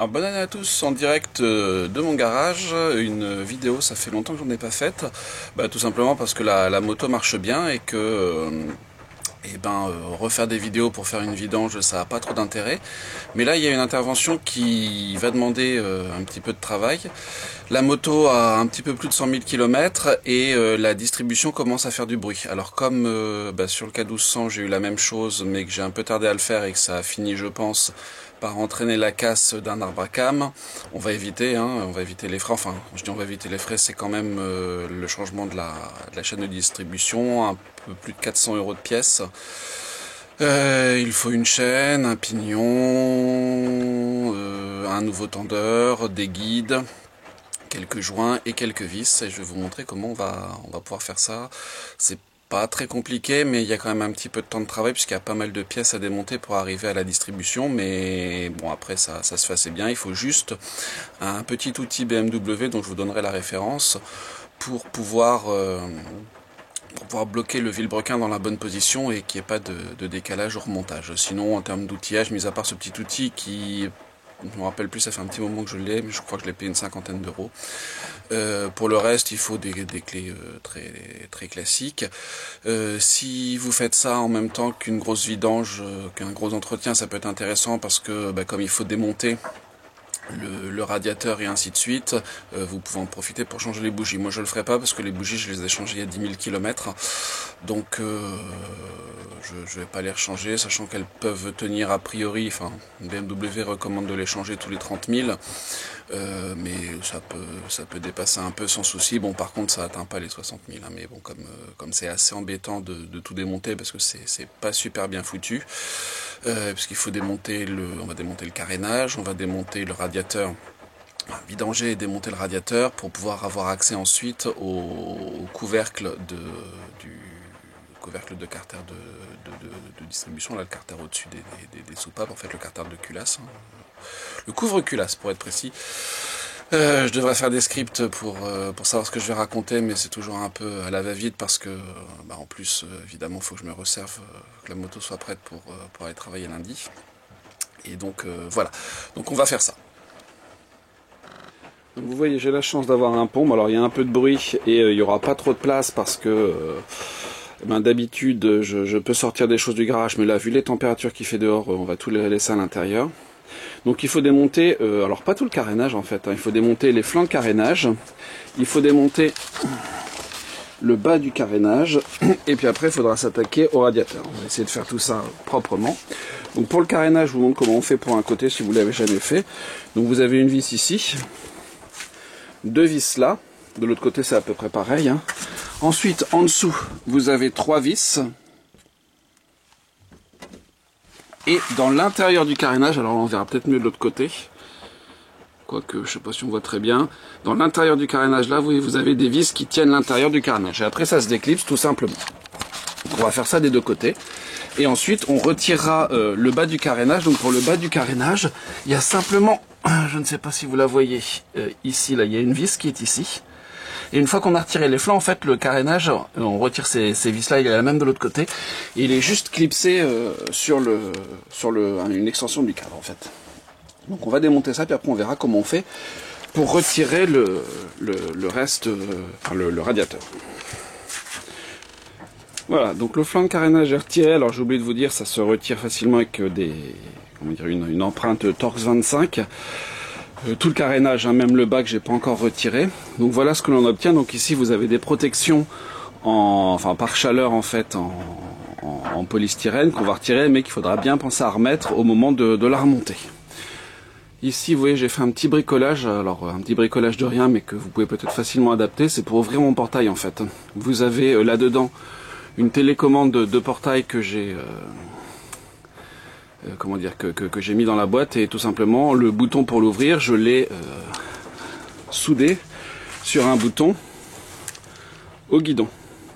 Alors bonne année à tous, en direct de mon garage, une vidéo, ça fait longtemps que j'en ai pas faite, tout simplement parce que la moto marche bien et que refaire des vidéos pour faire une vidange, ça n'a pas trop d'intérêt. Mais là, il y a une intervention qui va demander un petit peu de travail. La moto a un petit peu plus de 100 000 km et la distribution commence à faire du bruit. Alors comme sur le K1200, j'ai eu la même chose, mais que j'ai un peu tardé à le faire et que ça a fini, je pense, par entraîner la casse d'un arbre à cam, on va éviter les frais. Enfin, je dis on va éviter les frais, c'est quand même le changement de la chaîne de distribution, un peu plus de 400 € de pièce. Il faut une chaîne, un pignon, un nouveau tendeur, des guides, quelques joints et quelques vis. Et je vais vous montrer comment on va pouvoir faire ça. C'est pas très compliqué, mais il y a quand même un petit peu de temps de travail puisqu'il y a pas mal de pièces à démonter pour arriver à la distribution. Mais bon, après ça se fait assez bien. Il faut juste un petit outil BMW dont je vous donnerai la référence pour pouvoir bloquer le vilebrequin dans la bonne position et qu'il n'y ait pas de décalage au remontage. Sinon, en termes d'outillage, mis à part ce petit outil qui, je me rappelle plus, ça fait un petit moment que je l'ai, mais je crois que je l'ai payé une cinquantaine d'euros. Pour le reste, il faut des clés très classiques. Si vous faites ça en même temps qu'une grosse vidange, qu'un gros entretien, ça peut être intéressant parce que comme il faut démonter le radiateur et ainsi de suite, vous pouvez en profiter pour changer les bougies. Moi je le ferai pas parce que les bougies je les ai changées il y a 10 000 km, donc je vais pas les rechanger, sachant qu'elles peuvent tenir a priori, enfin BMW recommande de les changer tous les 30 000, mais ça peut dépasser un peu sans souci. Bon, par contre ça atteint pas les 60 000, mais bon, comme c'est assez embêtant de tout démonter parce que c'est pas super bien foutu, parce qu'il faut démonter on va démonter le carénage, on va démonter le radiateur, vidanger et démonter le radiateur pour pouvoir avoir accès ensuite au couvercle de carter de distribution, là, le carter au-dessus des soupapes, en fait le carter de culasse, le couvre-culasse pour être précis. Je devrais faire des scripts pour savoir ce que je vais raconter, mais c'est toujours un peu à la va-vite parce que, en plus, évidemment, il faut que je me resserve, que la moto soit prête pour aller travailler lundi. Et donc, voilà. Donc, on va faire ça. Donc, vous voyez, j'ai la chance d'avoir un pompe. Alors, il y a un peu de bruit et il n'y aura pas trop de place parce que, d'habitude, je peux sortir des choses du garage, mais là, vu les températures qu'il fait dehors, on va tout les laisser à l'intérieur. Donc il faut démonter, alors pas tout le carénage en fait, il faut démonter les flancs de carénage, il faut démonter le bas du carénage, et puis après il faudra s'attaquer au radiateur. On va essayer de faire tout ça proprement. Donc pour le carénage, je vous montre comment on fait pour un côté si vous ne l'avez jamais fait. Donc vous avez une vis ici, deux vis là, de l'autre côté c'est à peu près pareil. Ensuite en dessous, vous avez trois vis. Et dans l'intérieur du carénage, alors on verra peut-être mieux de l'autre côté, quoique je sais pas si on voit très bien, dans l'intérieur du carénage là, vous avez des vis qui tiennent l'intérieur du carénage, et après ça se déclipse tout simplement. Donc on va faire ça des deux côtés, et ensuite on retirera le bas du carénage. Donc pour le bas du carénage, il y a simplement, je ne sais pas si vous la voyez, ici là, il y a une vis qui est ici. Et une fois qu'on a retiré les flancs, en fait, le carénage, on retire ces vis-là, il est la même de l'autre côté. Et il est juste clipsé sur une extension du cadre, en fait. Donc on va démonter ça, puis après on verra comment on fait pour retirer le reste, le radiateur. Voilà, donc le flanc de carénage est retiré. Alors j'ai oublié de vous dire, ça se retire facilement avec une empreinte Torx 25. Tout le carénage, même le bas que j'ai pas encore retiré. Donc voilà ce que l'on obtient. Donc ici vous avez des protections par chaleur en fait en polystyrène qu'on va retirer, mais qu'il faudra bien penser à remettre au moment de la remonter. Ici vous voyez, j'ai fait un petit bricolage, alors un petit bricolage de rien, mais que vous pouvez peut-être facilement adapter. C'est pour ouvrir mon portail en fait. Vous avez là-dedans une télécommande de portail que j'ai que j'ai mis dans la boîte, et tout simplement le bouton pour l'ouvrir, je l'ai soudé sur un bouton au guidon.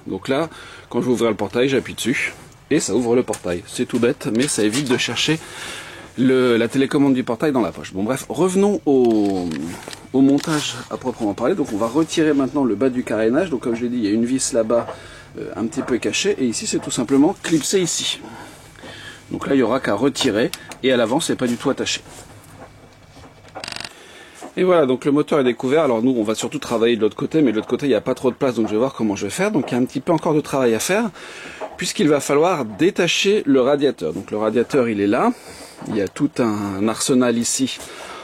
Donc là, quand je vais ouvrir le portail, j'appuie dessus et ça ouvre le portail. C'est tout bête, mais ça évite de chercher la télécommande du portail dans la poche. Bon bref, revenons au montage à proprement parler. Donc on va retirer maintenant le bas du carénage. Donc comme je l'ai dit, il y a une vis là-bas un petit peu cachée, et ici c'est tout simplement clipsé ici. Donc là, il n'y aura qu'à retirer, et à l'avant, c'est pas du tout attaché. Et voilà, donc le moteur est découvert. Alors nous, on va surtout travailler de l'autre côté, mais de l'autre côté, il n'y a pas trop de place, donc je vais voir comment je vais faire. Donc il y a un petit peu encore de travail à faire, puisqu'il va falloir détacher le radiateur. Donc le radiateur, il est là. Il y a tout un arsenal ici,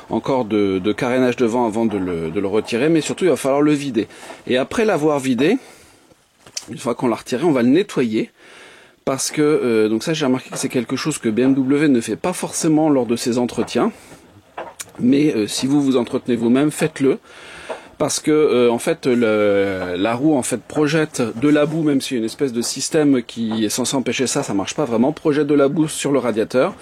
encore de carénage devant avant de le retirer, mais surtout, il va falloir le vider. Et après l'avoir vidé, une fois qu'on l'a retiré, on va le nettoyer. Parce que, donc ça, j'ai remarqué que c'est quelque chose que BMW ne fait pas forcément lors de ses entretiens. Mais si vous vous entretenez vous-même, faites-le. Parce que en fait la roue en fait projette de la boue, même s'il y a une espèce de système qui est censé empêcher ça, ça marche pas vraiment, projette de la boue sur le radiateur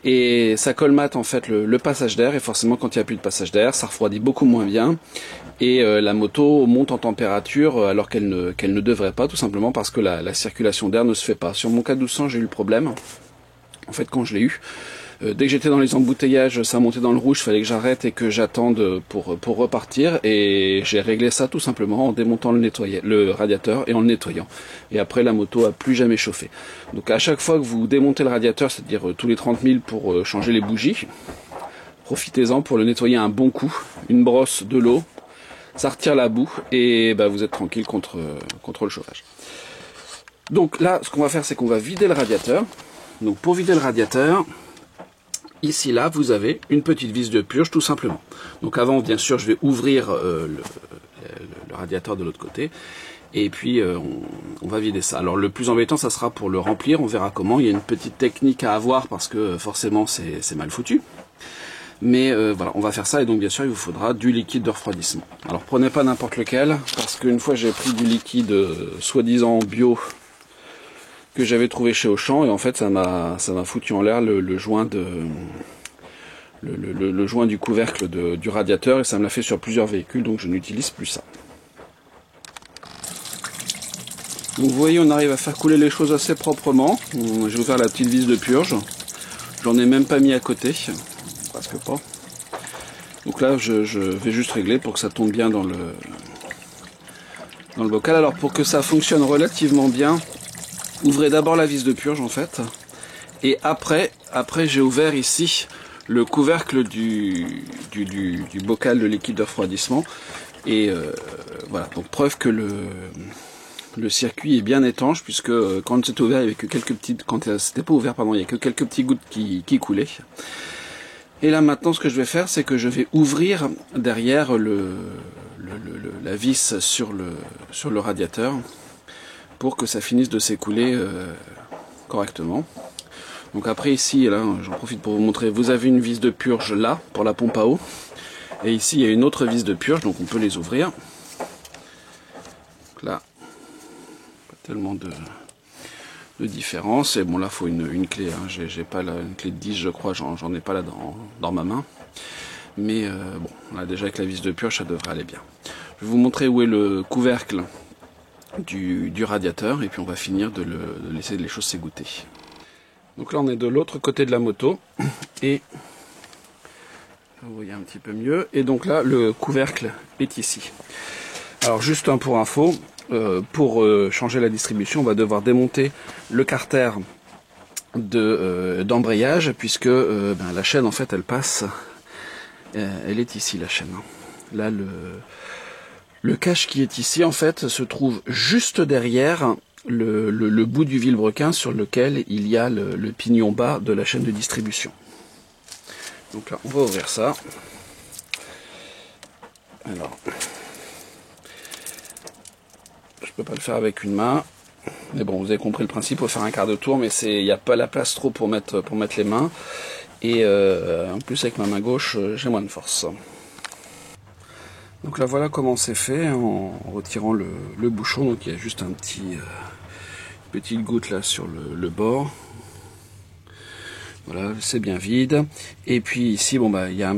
et ça colmate en fait le passage d'air, et forcément quand il n'y a plus de passage d'air, ça refroidit beaucoup moins bien et la moto monte en température alors qu'elle ne devrait pas, tout simplement parce que la circulation d'air ne se fait pas. Sur mon 41200, j'ai eu le problème en fait quand je l'ai eu. Dès que j'étais dans les embouteillages, ça montait dans le rouge, il fallait que j'arrête et que j'attende pour repartir. Et j'ai réglé ça tout simplement en démontant le radiateur et en le nettoyant. Et après, la moto a plus jamais chauffé. Donc à chaque fois que vous démontez le radiateur, c'est-à-dire tous les 30 000 pour changer les bougies, profitez-en pour le nettoyer un bon coup. Une brosse, de l'eau, ça retire la boue et bah, vous êtes tranquille contre le chauffage. Donc là, ce qu'on va faire, c'est qu'on va vider le radiateur. Donc pour vider le radiateur, ici, là, vous avez une petite vis de purge, tout simplement. Donc avant, bien sûr, je vais ouvrir le radiateur de l'autre côté. Et puis, on va vider ça. Alors, le plus embêtant, ça sera pour le remplir. On verra comment. Il y a une petite technique à avoir parce que, forcément, c'est mal foutu. Mais voilà, on va faire ça. Et donc, bien sûr, il vous faudra du liquide de refroidissement. Alors, prenez pas n'importe lequel. Parce qu'une fois, j'ai pris du liquide soi-disant bio que j'avais trouvé chez Auchan, et en fait ça m'a foutu en l'air le joint le joint du couvercle du radiateur, et ça me l'a fait sur plusieurs véhicules, donc je n'utilise plus ça. Donc vous voyez, on arrive à faire couler les choses assez proprement. J'ai ouvert la petite vis de purge, j'en ai même pas mis à côté, presque pas. Donc là je vais juste régler pour que ça tombe bien dans le bocal. Alors pour que ça fonctionne relativement bien, ouvrez d'abord la vis de purge en fait, et après j'ai ouvert ici le couvercle du bocal de liquide de refroidissement, et voilà, donc preuve que le circuit est bien étanche, puisque quand c'était ouvert, il y avait que quelques petites, quand c'était pas ouvert, pardon, il y a que quelques petits gouttes qui coulaient. Et là maintenant, ce que je vais faire, c'est que je vais ouvrir derrière la vis sur le radiateur, pour que ça finisse de s'écouler correctement. Donc après ici, là, j'en profite pour vous montrer, vous avez une vis de purge là, pour la pompe à eau. Et ici, il y a une autre vis de purge, donc on peut les ouvrir. Donc là, pas tellement de différence. Et bon, là, il faut une clé. Hein. J'ai pas une clé de 10, je crois, j'en ai pas là dans ma main. Mais bon, là, déjà avec la vis de purge, ça devrait aller bien. Je vais vous montrer où est le couvercle du radiateur, et puis on va finir de laisser les choses s'égoutter. Donc là on est de l'autre côté de la moto, et vous voyez un petit peu mieux, et donc là le couvercle est ici. Alors juste un pour info, pour changer la distribution, on va devoir démonter le carter d'embrayage, puisque la chaîne en fait elle passe, elle est ici la chaîne. Là le cache qui est ici, en fait, se trouve juste derrière le bout du vilebrequin sur lequel il y a le pignon bas de la chaîne de distribution. Donc là, on va ouvrir ça. Alors, je peux pas le faire avec une main, mais bon, vous avez compris le principe, il faut faire un quart de tour, mais il n'y a pas la place trop pour mettre les mains. Et en plus, avec ma main gauche, j'ai moins de force. Donc là voilà comment c'est fait, en retirant le bouchon. Donc il y a juste une petite goutte là sur le bord. Voilà, c'est bien vide. Et puis ici, bon bah il y a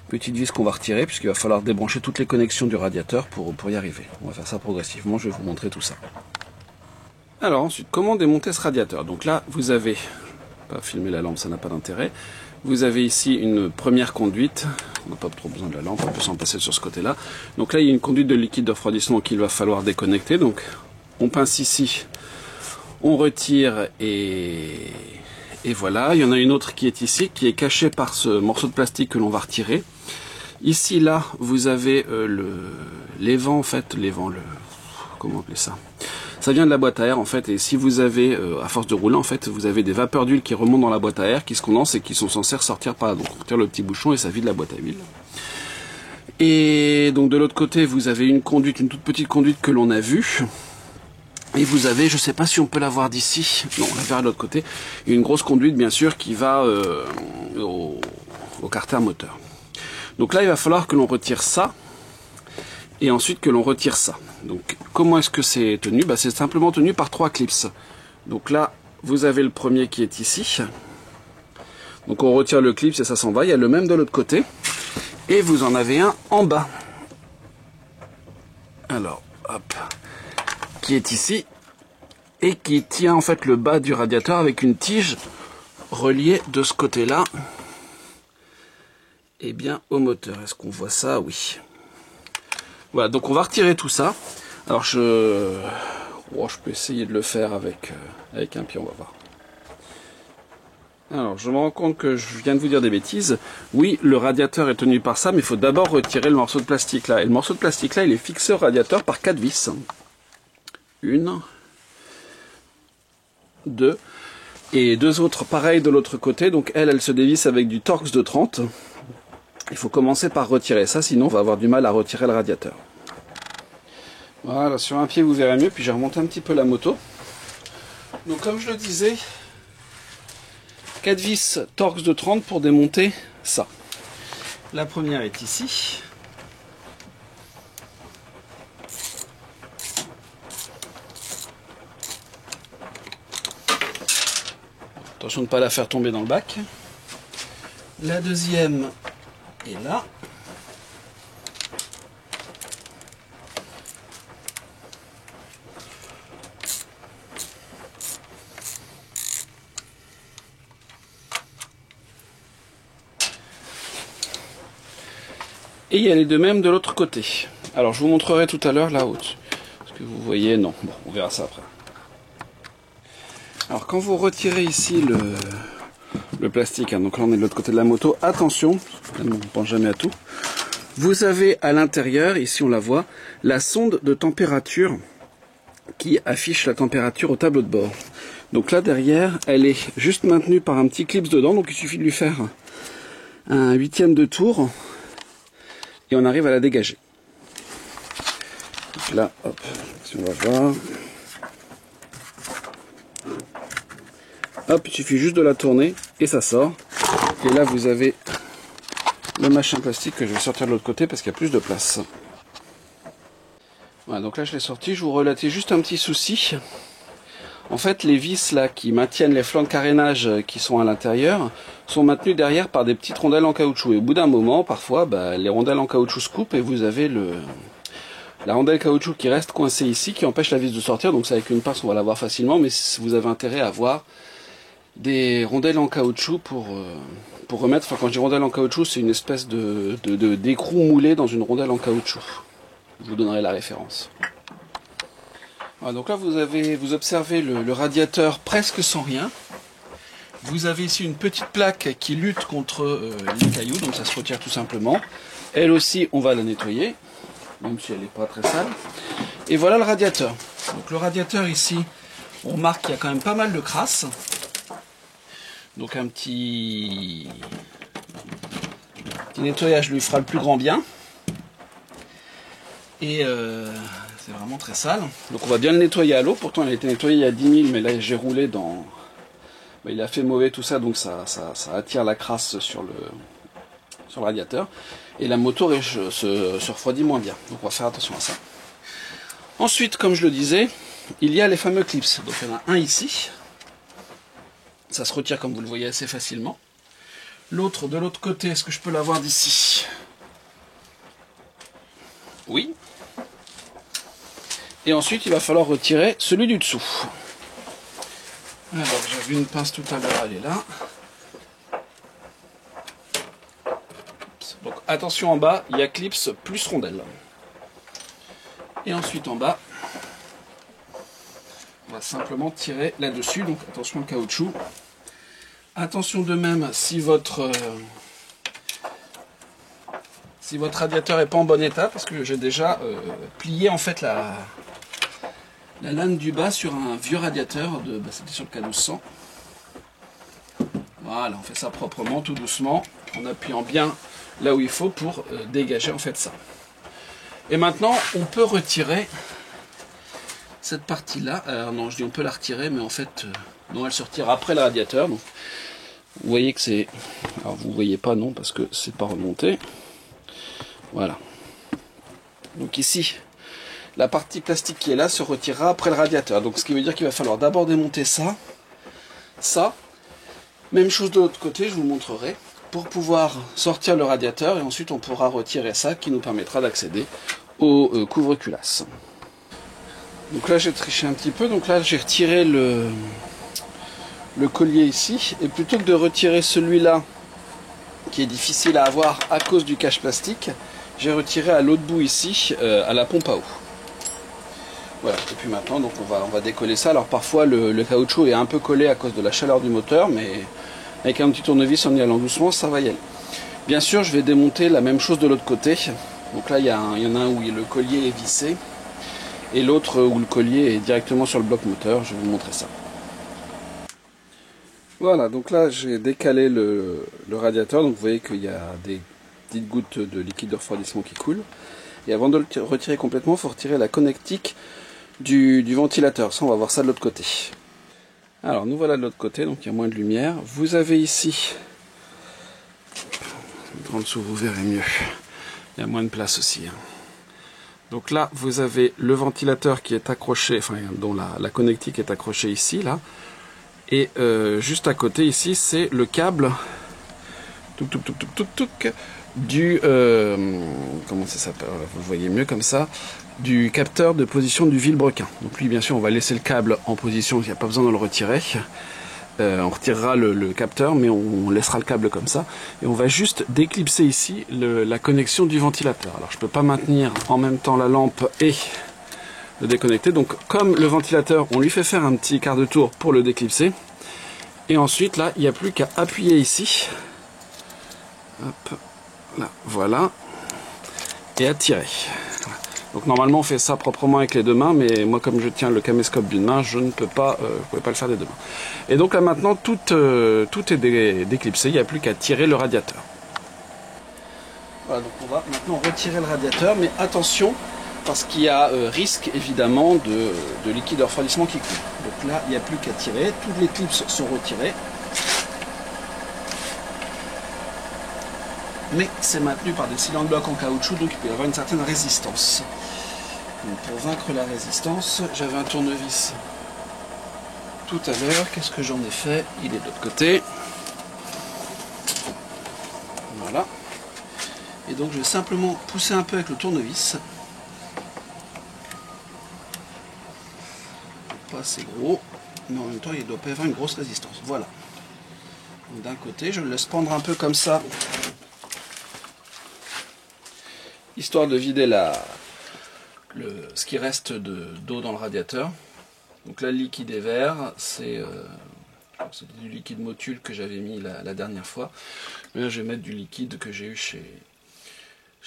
petite vis qu'on va retirer, puisqu'il va falloir débrancher toutes les connexions du radiateur pour y arriver. On va faire ça progressivement, je vais vous montrer tout ça. Alors ensuite, comment démonter ce radiateur? Donc là, vous avez, pas filmer la lampe, ça n'a pas d'intérêt. Vous avez ici une première conduite, on n'a pas trop besoin de la lampe, on peut s'en passer sur ce côté-là. Donc là, il y a une conduite de liquide de refroidissement qu'il va falloir déconnecter. Donc on pince ici, on retire et Et voilà, il y en a une autre qui est ici, qui est cachée par ce morceau de plastique que l'on va retirer. Ici, là, vous avez les vents, en fait, comment appeler ça? Ça vient de la boîte à air, en fait, et si vous avez, à force de rouler, en fait, vous avez des vapeurs d'huile qui remontent dans la boîte à air, qui se condensent et qui sont censées ressortir par là. Donc, on tire le petit bouchon et ça vide la boîte à huile. Et donc, de l'autre côté, vous avez une conduite, une toute petite conduite que l'on a vue. Et vous avez, je ne sais pas si on peut la voir d'ici, non, on la verra de l'autre côté, une grosse conduite, bien sûr, qui va au carter moteur. Donc là, il va falloir que l'on retire ça, et ensuite que l'on retire ça. Donc, comment est-ce que c'est tenu? Bah, c'est simplement tenu par 3 clips. Donc là, vous avez le premier qui est ici. Donc on retire le clip et ça s'en va. Il y a le même de l'autre côté. Et vous en avez un en bas. Alors, hop, qui est ici. Et qui tient en fait le bas du radiateur avec une tige reliée de ce côté-là. Et bien au moteur. Est-ce qu'on voit ça? Oui. Voilà, donc on va retirer tout ça. Alors je peux essayer de le faire avec un pied, on va voir. Alors je me rends compte que je viens de vous dire des bêtises. Oui, le radiateur est tenu par ça, mais il faut d'abord retirer le morceau de plastique là. Et le morceau de plastique là, il est fixé au radiateur par 4 vis. 1, 2, et 2 autres pareilles de l'autre côté. Donc elle se dévisse avec du Torx de 30. Il faut commencer par retirer ça, sinon on va avoir du mal à retirer le radiateur. Voilà, sur un pied vous verrez mieux, puis j'ai remonté un petit peu la moto. Donc comme je le disais, 4 vis Torx de 30 pour démonter ça. La première est ici. Attention de ne pas la faire tomber dans le bac. La deuxième est là. Et il y a les deux mêmes de l'autre côté. Alors je vous montrerai tout à l'heure la haute. Parce que vous voyez, non. Bon, on verra ça après. Alors quand vous retirez ici le plastique, hein, donc là on est de l'autre côté de la moto, attention, on ne pense jamais à tout. Vous avez à l'intérieur, ici on la voit, la sonde de température qui affiche la température au tableau de bord. Donc là derrière, elle est juste maintenue par un petit clip dedans, donc il suffit de lui faire un 1/8 de tour et on arrive à la dégager. Donc là, hop, si on va voir. Hop, il suffit juste de la tourner et ça sort. Et là vous avez le machin plastique que je vais sortir de l'autre côté parce qu'il y a plus de place. Voilà, donc là je l'ai sorti, je vous relatais juste un petit souci. En fait, les vis là qui maintiennent les flancs de carénage qui sont à l'intérieur sont maintenues derrière par des petites rondelles en caoutchouc. Et au bout d'un moment, parfois, les rondelles en caoutchouc se coupent et vous avez la rondelle caoutchouc qui reste coincée ici, qui empêche la vis de sortir. Donc ça, avec une pince, on va la voir facilement, mais vous avez intérêt à avoir des rondelles en caoutchouc pour remettre. Enfin, quand je dis rondelle en caoutchouc, c'est une espèce d'écrou moulé dans une rondelle en caoutchouc. Je vous donnerai la référence. Voilà, donc là vous observez le radiateur presque sans rien. Vous avez ici une petite plaque qui lutte contre les cailloux, donc ça se retire tout simplement. Elle aussi, on va la nettoyer, même si elle n'est pas très sale. Et voilà le radiateur. Donc le radiateur ici, on remarque qu'il y a quand même pas mal de crasse. Donc un petit nettoyage lui fera le plus grand bien. Et c'est vraiment très sale. Donc on va bien le nettoyer à l'eau. Pourtant il a été nettoyé il y a 10 000, mais là j'ai roulé dans... il a fait mauvais tout ça, donc ça attire la crasse sur le radiateur. Et la moto se refroidit moins bien. Donc on va faire attention à ça. Ensuite, comme je le disais, il y a les fameux clips. Donc il y en a un ici. Ça se retire comme vous le voyez assez facilement. L'autre de l'autre côté, est-ce que je peux l'avoir d'ici? Oui. Et ensuite, il va falloir retirer celui du dessous. Alors, j'avais une pince tout à l'heure, elle est là. Donc, attention en bas, il y a clips plus rondelle. Et ensuite, en bas, on va simplement tirer là-dessus. Donc, attention au caoutchouc. Attention de même, si votre radiateur n'est pas en bon état, parce que j'ai déjà plié en fait la lame du bas sur un vieux radiateur, c'était sur le K1200. Voilà, on fait ça proprement, tout doucement, en appuyant bien là où il faut pour dégager en fait ça. Et maintenant, on peut retirer cette partie-là. Alors non, je dis on peut la retirer, mais en fait, non, elle se retire après le radiateur. Donc, vous voyez que c'est... Alors vous voyez pas, non, parce que c'est pas remonté. Voilà. Donc ici, la partie plastique qui est là se retirera après le radiateur. Donc ce qui veut dire qu'il va falloir d'abord démonter ça. Même chose de l'autre côté, je vous montrerai, pour pouvoir sortir le radiateur, et ensuite on pourra retirer ça, qui nous permettra d'accéder au couvre-culasse. Donc là j'ai triché un petit peu, donc là j'ai retiré le collier ici, et plutôt que de retirer celui-là, qui est difficile à avoir à cause du cache plastique, j'ai retiré à l'autre bout ici, à la pompe à eau. Voilà, et puis maintenant donc on va décoller ça. Alors parfois le caoutchouc est un peu collé à cause de la chaleur du moteur, mais avec un petit tournevis en y allant doucement, ça va y aller. Bien sûr, je vais démonter la même chose de l'autre côté. Donc là, il y en a un où le collier est vissé, et l'autre où le collier est directement sur le bloc moteur. Je vais vous montrer ça. Voilà, donc là j'ai décalé le radiateur. Donc vous voyez qu'il y a des petites gouttes de liquide de refroidissement qui coulent. Et avant de le retirer complètement, il faut retirer la connectique du ventilateur. Ça, on va voir ça de l'autre côté. Alors nous voilà de l'autre côté, donc il y a moins de lumière. Vous avez ici, en dessous vous verrez mieux, il y a moins de place aussi. Donc là vous avez le ventilateur qui est accroché, enfin dont la connectique est accrochée ici, là. Et juste à côté ici c'est le câble du comment ça s'appelle, vous le voyez mieux comme ça, du capteur de position du vilebrequin. Donc lui bien sûr on va laisser le câble en position, il n'y a pas besoin de le retirer. On retirera le capteur, mais on laissera le câble comme ça, et on va juste déclipser ici la connexion du ventilateur. Alors je peux pas maintenir en même temps la lampe et le déconnecter, donc comme le ventilateur on lui fait faire un petit quart de tour pour le déclipser, et ensuite là il n'y a plus qu'à appuyer ici. Hop, là, voilà, et à tirer. Donc normalement on fait ça proprement avec les deux mains, mais moi comme je tiens le caméscope d'une main, je ne pouvais pas le faire des deux mains. Et donc là maintenant tout est déclipsé, il n'y a plus qu'à tirer le radiateur. Voilà, donc on va maintenant retirer le radiateur, mais attention, parce qu'il y a risque évidemment de liquide de refroidissement qui coule. Donc là il n'y a plus qu'à tirer, toutes les clips sont retirées. Mais c'est maintenu par des cylindres blocs en caoutchouc, donc il peut y avoir une certaine résistance. Donc pour vaincre la résistance, j'avais un tournevis tout à l'heure. Qu'est-ce que j'en ai fait? Il est de l'autre côté. Voilà. Et donc je vais simplement pousser un peu avec le tournevis. Pas assez gros, mais en même temps il doit pas y avoir une grosse résistance. Voilà. D'un côté, je le laisse pendre un peu comme ça, histoire de vider ce qui reste d'eau dans le radiateur. Donc là le liquide est vert, c'est du liquide Motul que j'avais mis la dernière fois. Mais là je vais mettre du liquide que j'ai eu chez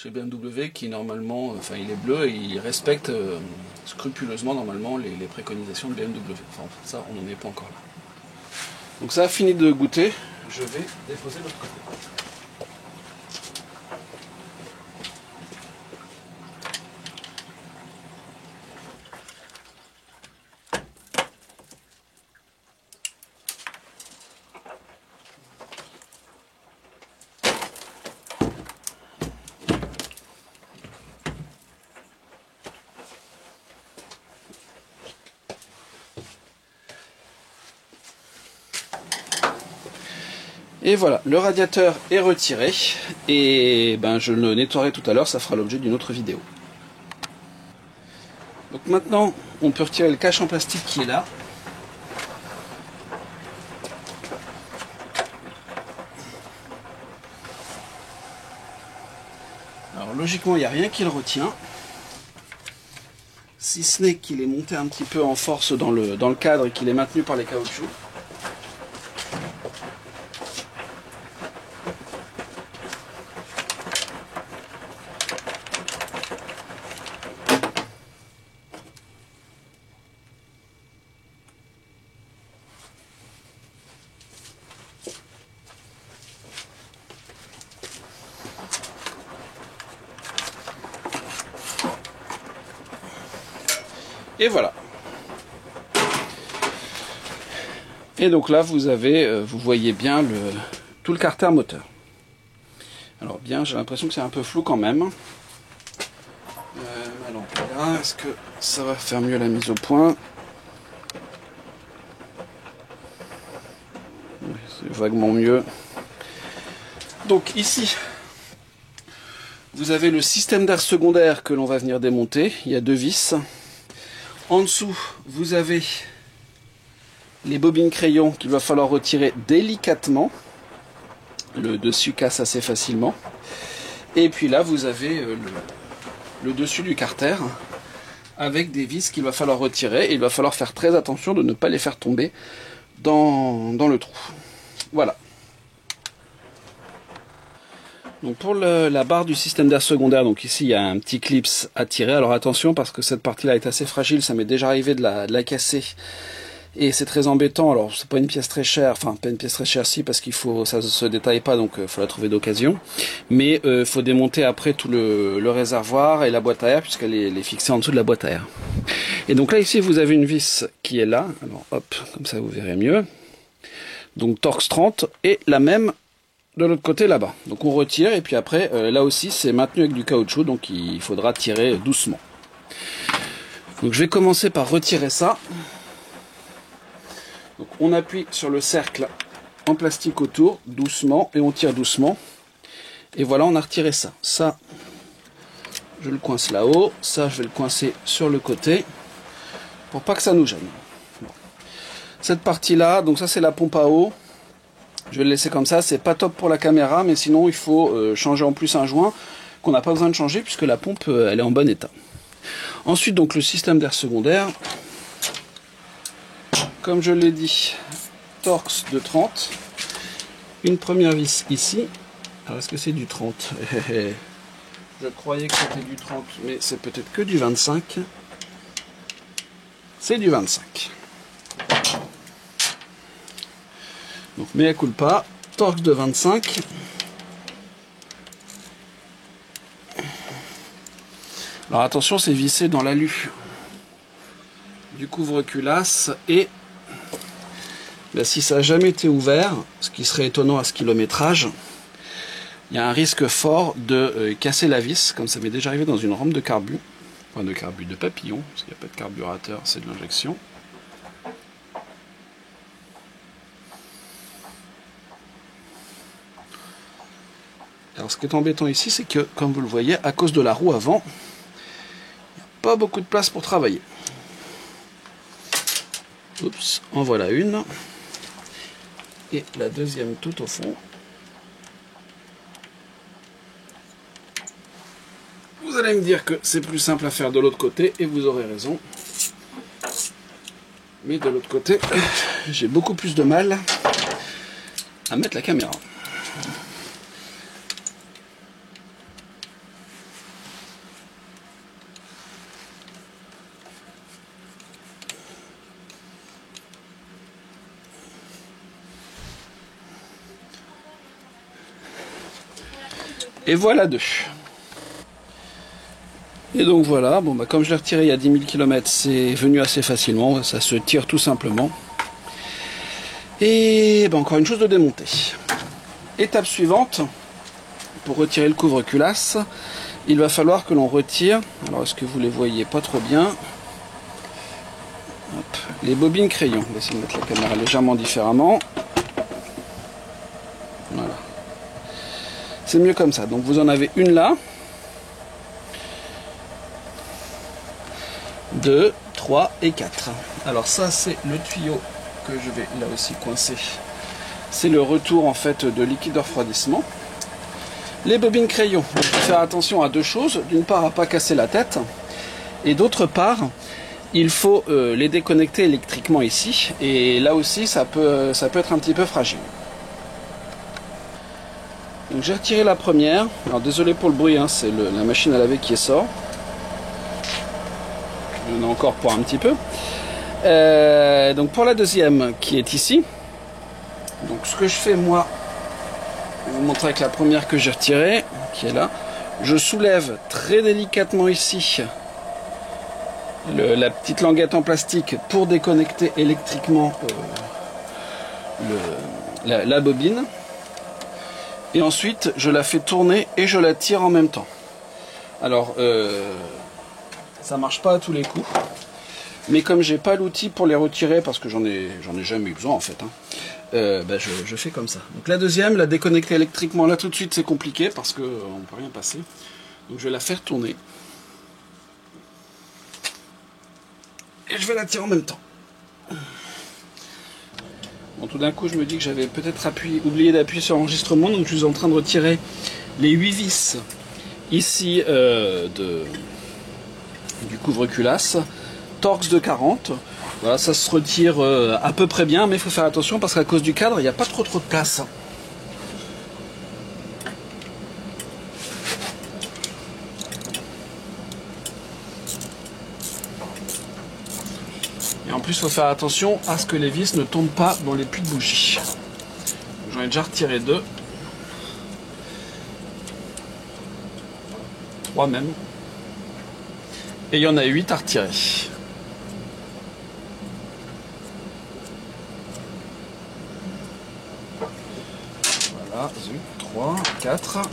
BMW, qui normalement, enfin il est bleu et il respecte scrupuleusement normalement les préconisations de BMW. Enfin ça on n'en est pas encore là. Donc ça a fini de goûter, je vais déposer l'autre côté. Et voilà, le radiateur est retiré, et ben je le nettoierai tout à l'heure, ça fera l'objet d'une autre vidéo. Donc maintenant, on peut retirer le cache en plastique qui est là. Alors logiquement, il n'y a rien qui le retient, si ce n'est qu'il est monté un petit peu en force dans le cadre et qu'il est maintenu par les caoutchoucs. Et voilà. Et donc là, vous avez, vous voyez bien tout le carter moteur. Alors bien, j'ai l'impression que c'est un peu flou quand même. Ma lampe est là. Est-ce que ça va faire mieux la mise au point? Oui, c'est vaguement mieux. Donc ici, vous avez le système d'air secondaire que l'on va venir démonter. Il y a 2 vis. En dessous, vous avez les bobines crayons qu'il va falloir retirer délicatement. Le dessus casse assez facilement. Et puis là, vous avez le dessus du carter avec des vis qu'il va falloir retirer. Et il va falloir faire très attention de ne pas les faire tomber dans le trou. Voilà. Donc pour la barre du système d'air secondaire, donc ici il y a un petit clips à tirer. Alors attention parce que cette partie-là est assez fragile, ça m'est déjà arrivé de la casser. Et c'est très embêtant. Alors c'est pas une pièce très chère, enfin pas une pièce très chère si, parce qu'il faut, ça se détaille pas, donc faut la trouver d'occasion. Mais faut démonter après tout le réservoir et la boîte à air, puisqu'elle est fixée en dessous de la boîte à air. Et donc là ici vous avez une vis qui est là. Alors hop, comme ça vous verrez mieux. Donc Torx 30 et la même de l'autre côté là-bas. Donc on retire et puis après là aussi c'est maintenu avec du caoutchouc, donc il faudra tirer doucement. Donc je vais commencer par retirer ça. Donc on appuie sur le cercle en plastique autour doucement et on tire doucement. Et voilà, on a retiré ça. Ça, je le coince là-haut. Ça, je vais le coincer sur le côté pour pas que ça nous gêne. Bon. Cette partie-là, donc ça c'est la pompe à eau. Je vais le laisser comme ça, c'est pas top pour la caméra, mais sinon il faut changer en plus un joint qu'on n'a pas besoin de changer puisque la pompe elle est en bon état. Ensuite donc le système d'air secondaire, comme je l'ai dit, Torx de 30, une première vis ici. Alors est-ce que c'est du 30? Je croyais que c'était du 30, mais c'est peut-être que du 25. C'est du 25. Donc mea culpa, Torx de 25. Alors attention, c'est vissé dans l'alu du couvre-culasse et ben, si ça n'a jamais été ouvert, ce qui serait étonnant à ce kilométrage, il y a un risque fort de casser la vis, comme ça m'est déjà arrivé dans une rampe de carbu, enfin de papillon, parce qu'il n'y a pas de carburateur, c'est de l'injection. Alors ce qui est embêtant ici, c'est que, comme vous le voyez, à cause de la roue avant, il n'y a pas beaucoup de place pour travailler. Oups, en voilà une. Et la deuxième tout au fond. Vous allez me dire que c'est plus simple à faire de l'autre côté, et vous aurez raison. Mais de l'autre côté, j'ai beaucoup plus de mal à mettre la caméra. Et voilà deux. Et donc voilà, bon bah comme je l'ai retiré il y a 10 000 km, c'est venu assez facilement, ça se tire tout simplement. Et bah encore une chose de démonter. Étape suivante, pour retirer le couvre-culasse, il va falloir que l'on retire, alors est-ce que vous les voyez pas trop bien, hop, les bobines crayons. On va essayer de mettre la caméra légèrement différemment. Voilà. C'est mieux comme ça. Donc vous en avez une là, 2, 3 et 4. Alors ça c'est le tuyau que je vais là aussi coincer. C'est le retour en fait de liquide de refroidissement. Les bobines crayons, il faut faire attention à deux choses. D'une part à ne pas casser la tête. Et d'autre part, il faut les déconnecter électriquement ici. Et là aussi ça peut être un petit peu fragile. Donc j'ai retiré la première. Alors désolé pour le bruit, hein, c'est la machine à laver qui sort. Il y en a encore pour un petit peu. Donc pour la deuxième qui est ici. Donc ce que je fais moi, je vais vous montrer avec la première que j'ai retirée, qui est là. Je soulève très délicatement ici la petite languette en plastique pour déconnecter électriquement la bobine. Et ensuite je la fais tourner et je la tire en même temps. Alors ça marche pas à tous les coups, mais comme j'ai pas l'outil pour les retirer, parce que j'en ai jamais eu besoin en fait, je fais comme ça. Donc la deuxième, la déconnecter électriquement là tout de suite c'est compliqué parce que on peut rien passer. Donc je vais la faire tourner et je vais la tirer en même temps. Bon, tout d'un coup je me dis que j'avais peut-être oublié d'appuyer sur enregistrement, donc je suis en train de retirer les 8 vis ici du couvre-culasse, Torx de 40. Voilà, ça se retire à peu près bien, mais il faut faire attention parce qu'à cause du cadre il n'y a pas trop de place. Et en plus il faut faire attention à ce que les vis ne tombent pas dans les puits de bougie. J'en ai déjà retiré 2. 3 même. Et il y en a 8 à retirer. Voilà, 3, 4. Donc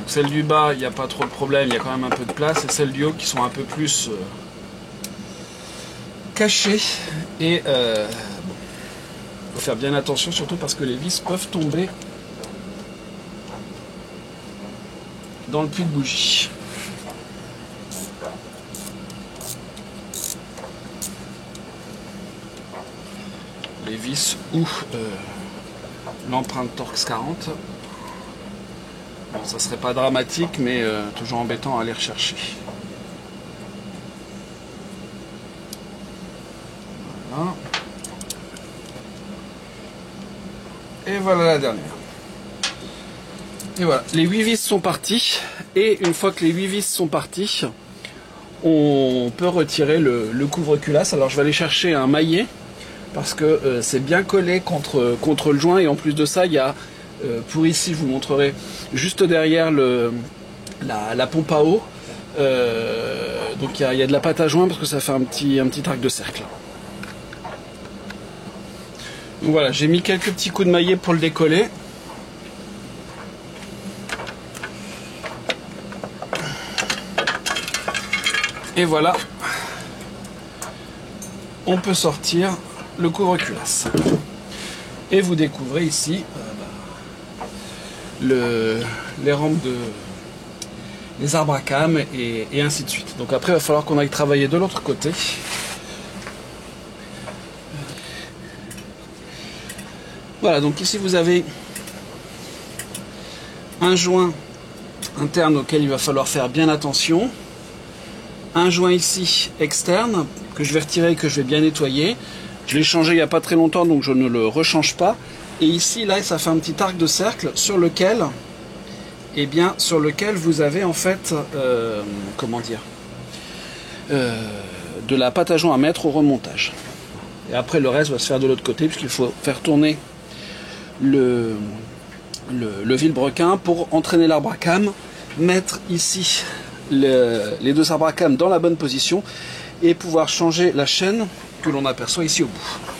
celles du bas, il n'y a pas trop de problème, il y a quand même un peu de place. Et celles du haut qui sont un peu plus cachées. Et faut faire bien attention, surtout parce que les vis peuvent tomber dans le puits de bougie. Les vis ou l'empreinte Torx 40. Bon, ça serait pas dramatique, mais toujours embêtant à aller rechercher. Voilà. Et voilà la dernière. Et voilà, les 8 vis sont partis. Et une fois que les 8 vis sont partis, on peut retirer le couvre-culasse. Alors je vais aller chercher un maillet parce que c'est bien collé contre le joint. Et en plus de ça, il y a, pour ici, je vous montrerai, juste derrière la pompe à eau. Donc il y a de la pâte à joint parce que ça fait un petit arc de cercle. Donc voilà, j'ai mis quelques petits coups de maillet pour le décoller. Et voilà, on peut sortir le couvre-culasse. Et vous découvrez ici les rampes les arbres à cames et ainsi de suite. Donc après il va falloir qu'on aille travailler de l'autre côté. Voilà, donc ici vous avez un joint interne auquel il va falloir faire bien attention. Un joint ici externe que je vais retirer et que je vais bien nettoyer. Je l'ai changé il n'y a pas très longtemps, donc je ne le rechange pas. Et ici, là, ça fait un petit arc de cercle sur lequel, vous avez en fait, de la pâte à joint à mettre au remontage. Et après, le reste va se faire de l'autre côté, puisqu'il faut faire tourner le vilebrequin pour entraîner l'arbre à cames, mettre ici les deux arbres à cames dans la bonne position et pouvoir changer la chaîne que l'on aperçoit ici au bout.